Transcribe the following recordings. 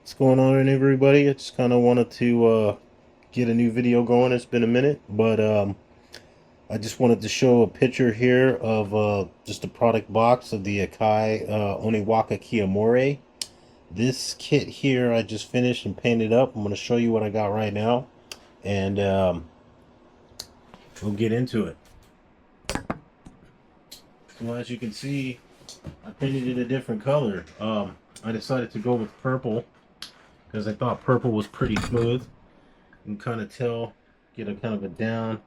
What's going on, everybody? I just kind of wanted to get a new video going. It's been a minute, but I just wanted to show a picture here of just a product box of the Akai oniwaka kiyomori. This kit here I just finished and painted up. I'm going to show you what I got right now, and we'll get into it. So as you can see, I painted it a different color. I decided to go with purple because I thought purple was pretty smooth. You can kind of tell, get a kind of a down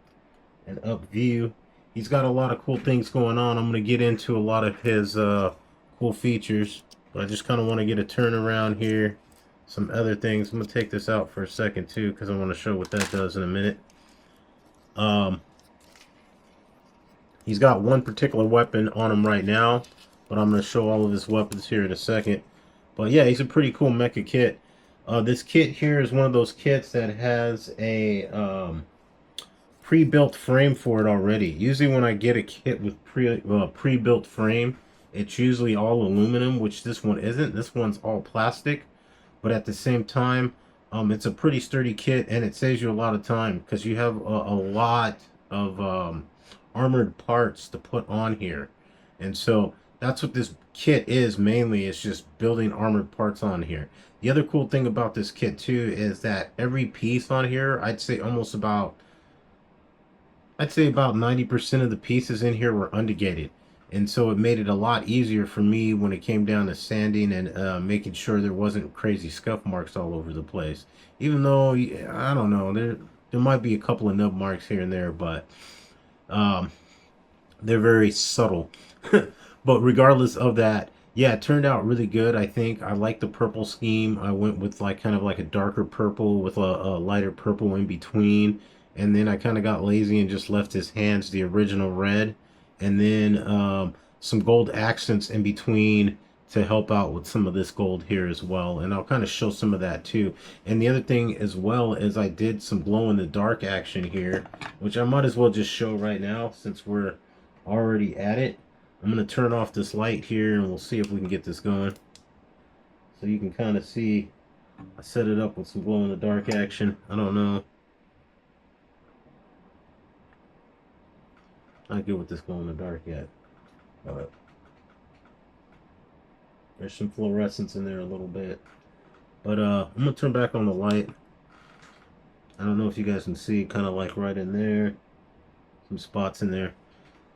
and up view. He's got a lot of cool things going on. I'm going to get into a lot of his cool features, but I just kind of want to get a turn around here. Some other things. I'm going to take this out for a second too, because I want to show what that does in a minute. Um, he's got one particular weapon on him right now, but I'm going to show all of his weapons here in a second. But yeah, he's a pretty cool mecha kit. This kit here is one of those kits that has a pre-built frame for it already. Usually when I get a kit with pre-built frame, it's usually all aluminum, which this one isn't. This one's all plastic, but at the same time, it's a pretty sturdy kit, and it saves you a lot of time because you have a lot of armored parts to put on here. And so that's what this kit is mainly. It's just building armored parts on here. The other cool thing about this kit too is that every piece on here, I'd say about 90% of the pieces in here were undegated. And so it made it a lot easier for me when it came down to sanding and making sure there wasn't crazy scuff marks all over the place. Even though, I don't know, there might be a couple of nub marks here and there, but um, they're very subtle. But regardless of that, yeah, it turned out really good. I think I like the purple scheme. I went with like kind of like a darker purple with a lighter purple in between. And then I kind of got lazy and just left his hands the original red. And then some gold accents in between to help out with some of this gold here as well. And I'll kind of show some of that too. And the other thing as well is I did some glow in the dark action here, which I might as well just show right now since we're already at it. I'm going to turn off this light here and we'll see if we can get this going. So you can kind of see I set it up with some glow in the dark action. I don't know. Not good with this glow in the dark yet. But there's some fluorescence in there a little bit. But I'm going to turn back on the light. I don't know if you guys can see, kind of like right in there. Some spots in there.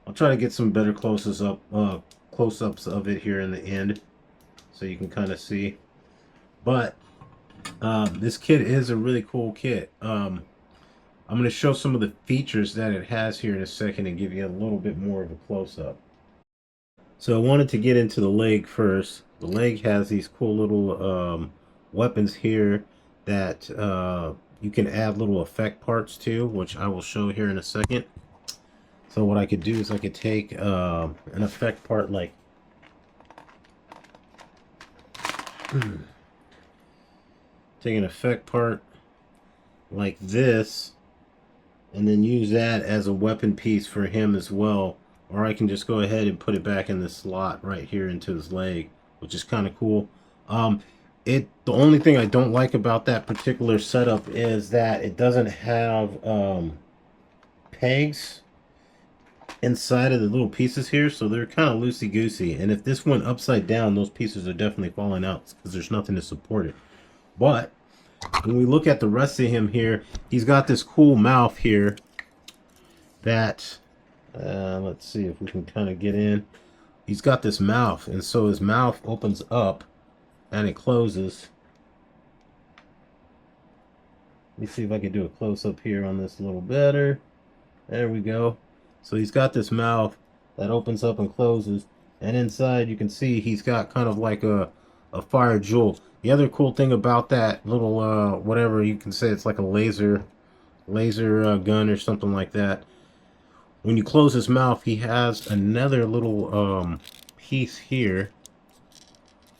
I'll try to get some better close-ups of it here in the end, so you can kind of see. But this kit is a really cool kit. I'm going to show some of the features that it has here in a second and give you a little bit more of a close-up. So I wanted to get into the leg first. The leg has these cool little weapons here that you can add little effect parts to, which I will show here in a second. So what I could do is I could take an effect part like take an effect part like this and then use that as a weapon piece for him as well. Or I can just go ahead and put it back in the slot right here into his leg, which is kind of cool. The only thing I don't like about that particular setup is that it doesn't have pegs inside of the little pieces here, so they're kind of loosey-goosey. And if this went upside down, those pieces are definitely falling out because there's nothing to support it. But when we look at the rest of him here, he's got this cool mouth here that let's see if we can kind of get in. He's got this mouth, and so his mouth opens up and it closes. Let me see if I can do a close-up here on this a little better. There we go. So he's got this mouth that opens up and closes, and inside you can see he's got kind of like a fire jewel. The other cool thing about that little whatever you can say, it's like a laser gun or something like that. When you close his mouth, he has another little piece here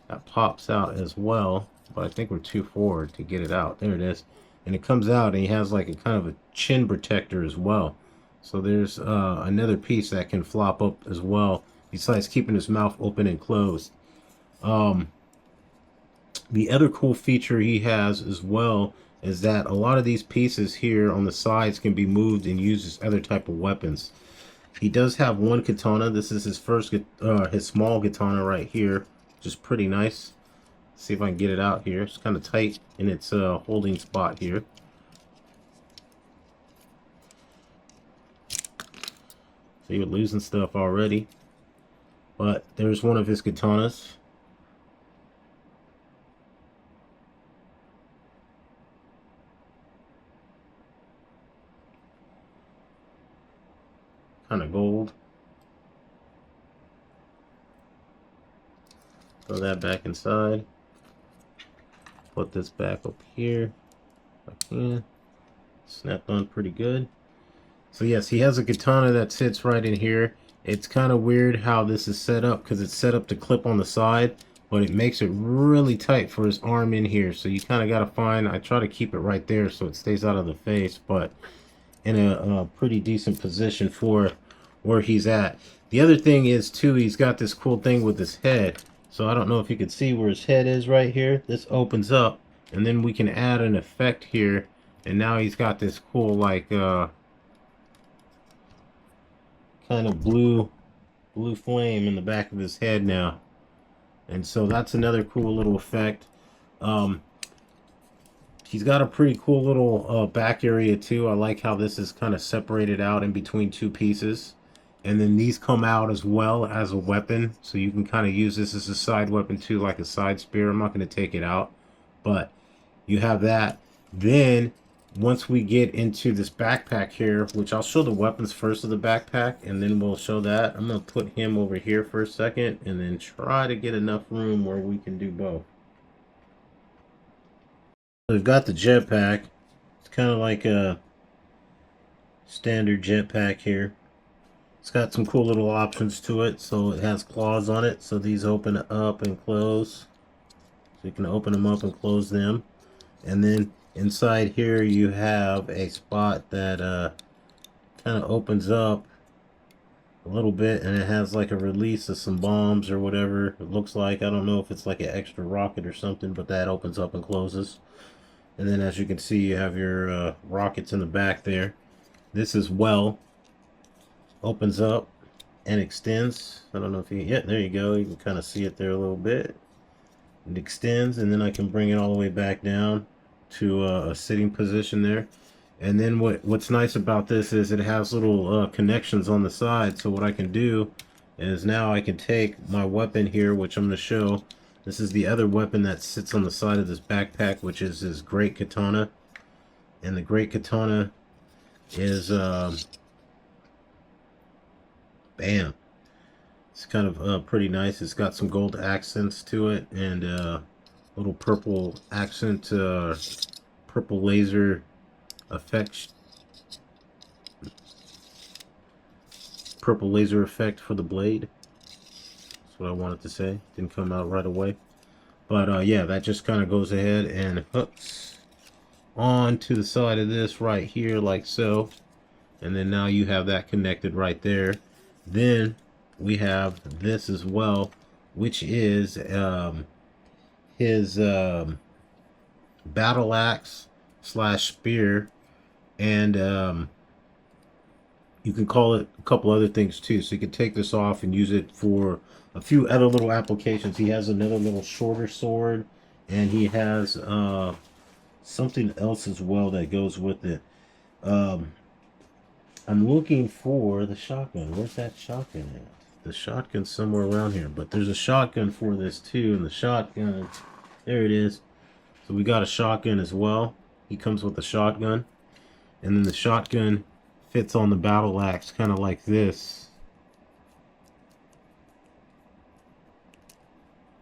that pops out as well, but I think we're too forward to get it out. There it is. And it comes out and he has like a kind of a chin protector as well. So there's another piece that can flop up as well, besides keeping his mouth open and closed. The other cool feature he has as well is that a lot of these pieces here on the sides can be moved and used as other type of weapons. He does have one katana. This is his first, his small katana right here, which is pretty nice. See if I can get it out here. It's kind of tight in its holding spot here. So you're losing stuff already. But there's one of his katanas. Kind of gold. Throw that back inside. Put this back up here if I can. Snapped on pretty good. So yes, he has a katana that sits right in here. It's kind of weird how this is set up because it's set up to clip on the side, but it makes it really tight for his arm in here. So you kind of got to find, I try to keep it right there so it stays out of the face, but in a pretty decent position for where he's at. The other thing is too, he's got this cool thing with his head. So I don't know if you can see where his head is right here. This opens up and then we can add an effect here. And now he's got this cool like kind of blue flame in the back of his head now. And so that's another cool little effect. He's got a pretty cool little back area too. I like how this is kind of separated out in between two pieces. And then these come out as well as a weapon. So you can kind of use this as a side weapon too, like a side spear. I'm not going to take it out. But you have that. Then once we get into this backpack here, which I'll show the weapons first of the backpack, and then we'll show that. I'm going to put him over here for a second and then try to get enough room where we can do both. We've got the jetpack. It's kind of like a standard jetpack here. It's got some cool little options to it. So it has claws on it. So these open up and close. So you can open them up and close them. And then inside here you have a spot that kind of opens up a little bit, and it has like a release of some bombs or whatever it looks like. I don't know if it's like an extra rocket or something, but that opens up and closes. And then as you can see, you have your rockets in the back there. This as well opens up and extends. I don't know if you, yeah, there you go. You can kind of see it there a little bit. It extends, and then I can bring it all the way back down to a sitting position there. And then what's nice about this is it has little connections on the side. So what I can do is now I can take my weapon here, which I'm going to show. This is the other weapon that sits on the side of this backpack, which is his great katana. And the great katana is bam. It's kind of pretty nice. It's got some gold accents to it and little purple accent, purple laser effect. Purple laser effect for the blade. That's what I wanted to say. Didn't come out right away. But yeah, that just kind of goes ahead and hooks on to the side of this right here like so. And then now you have that connected right there. Then we have this as well, which is his battle axe slash spear, and you can call it a couple other things too. So you can take this off and use it for a few other little applications. He has another little shorter sword, and he has something else as well that goes with it. I'm looking for the shotgun. Where's that shotgun at? The shotgun's somewhere around here, but there's a shotgun for this too, and the shotgun, there it is. So we got a shotgun as well. He comes with a shotgun, and then the shotgun fits on the battle axe kind of like this.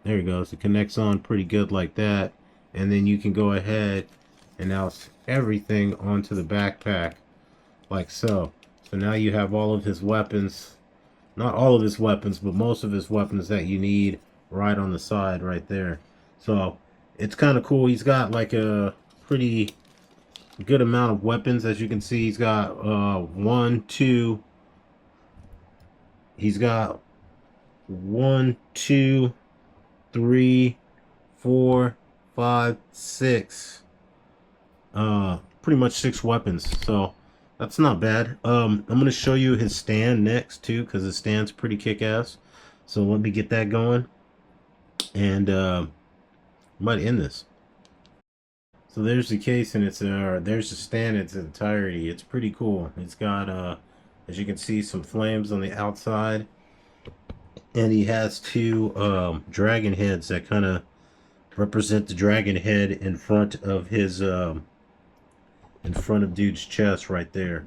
There it goes. It connects on pretty good like that, and then you can go ahead and now everything onto the backpack like so. So now you have all of his weapons, not all of his weapons, but most of his weapons that you need right on the side right there. So it's kind of cool. He's got like a pretty good amount of weapons. As you can see, he's got he's got 1, 2, 3, 4, 5, 6. Pretty much 6 weapons. So that's not bad. I'm gonna show you his stand next too, because his stand's pretty kick-ass. So let me get that going, and I might end this. So there's the case, and there's the stand in its entirety. It's pretty cool. It's got as you can see, some flames on the outside, and he has 2 dragon heads that kind of represent the dragon head in front of his in front of dude's chest right there.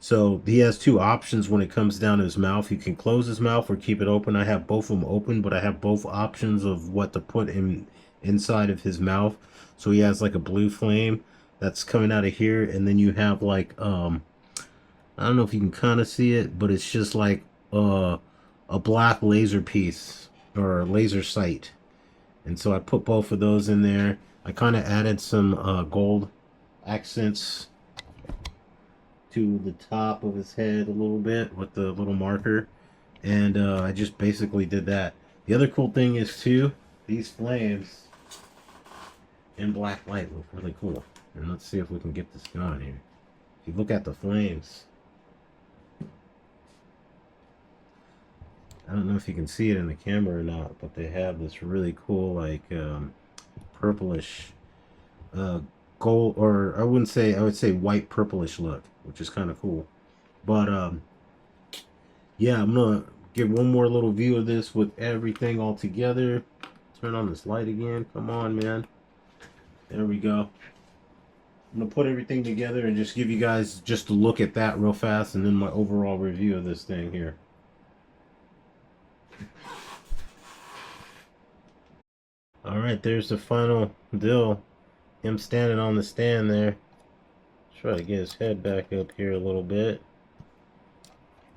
So he has 2 options when it comes down to his mouth. You can close his mouth or keep it open. I have both of them open, but I have both options of what to put in inside of his mouth. So he has like a blue flame that's coming out of here, and then you have like I don't know if you can kind of see it, but it's just like a black laser piece or laser sight. And so I put both of those in there. I kind of added some gold accents to the top of his head a little bit with the little marker, and I just basically did that. The other cool thing is too, these flames in black light look really cool. And let's see if we can get this going here. If you look at the flames, I don't know if you can see it in the camera or not, but they have this really cool like purplish gold, or I would say white purplish look, which is kind of cool. But yeah, I'm gonna give one more little view of this with everything all together. Turn on this light again. Come on, man. There we go. I'm gonna put everything together and just give you guys just a look at that real fast, and then my overall review of this thing here. All right, there's the final deal. Him standing on the stand there. Try to get his head back up here a little bit.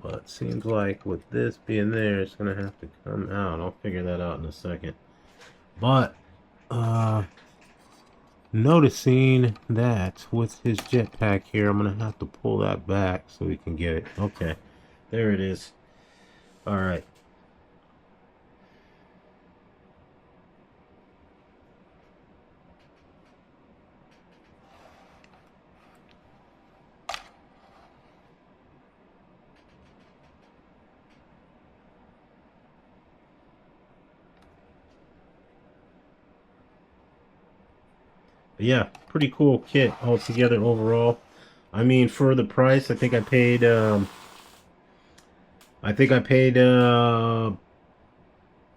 But it seems like with this being there, it's going to have to come out. I'll figure that out in a second. But, noticing that with his jetpack here, I'm going to have to pull that back so we can get it. Okay, there it is. All right. But yeah, pretty cool kit altogether overall. I mean, for the price, I think I paid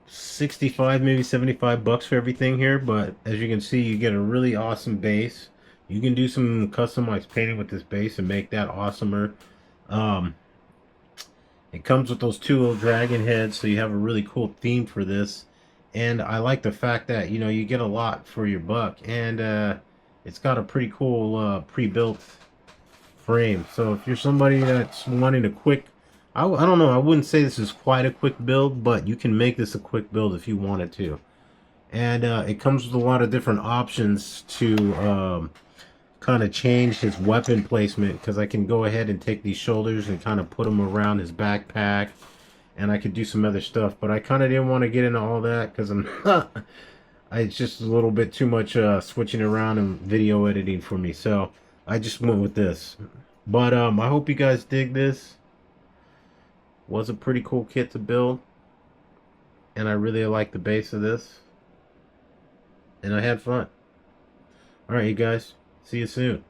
65, maybe 75 bucks for everything here. But as you can see, you get a really awesome base. You can do some customized painting with this base and make that awesomer. Um, it comes with those 2 little dragon heads, so you have a really cool theme for this. And I like the fact that, you know, you get a lot for your buck. And it's got a pretty cool pre-built frame. So if you're somebody that's wanting a quick, I don't know, I wouldn't say this is quite a quick build, but you can make this a quick build if you wanted to. And it comes with a lot of different options to kind of change his weapon placement, because I can go ahead and take these shoulders and kind of put them around his backpack, and I could do some other stuff. But I kind of didn't want to get into all that because I'm it's just a little bit too much switching around and video editing for me, so I just went with this. But I hope you guys dig this. Was a pretty cool kit to build, and I really like the base of this, and I had fun. All right, you guys, see you soon.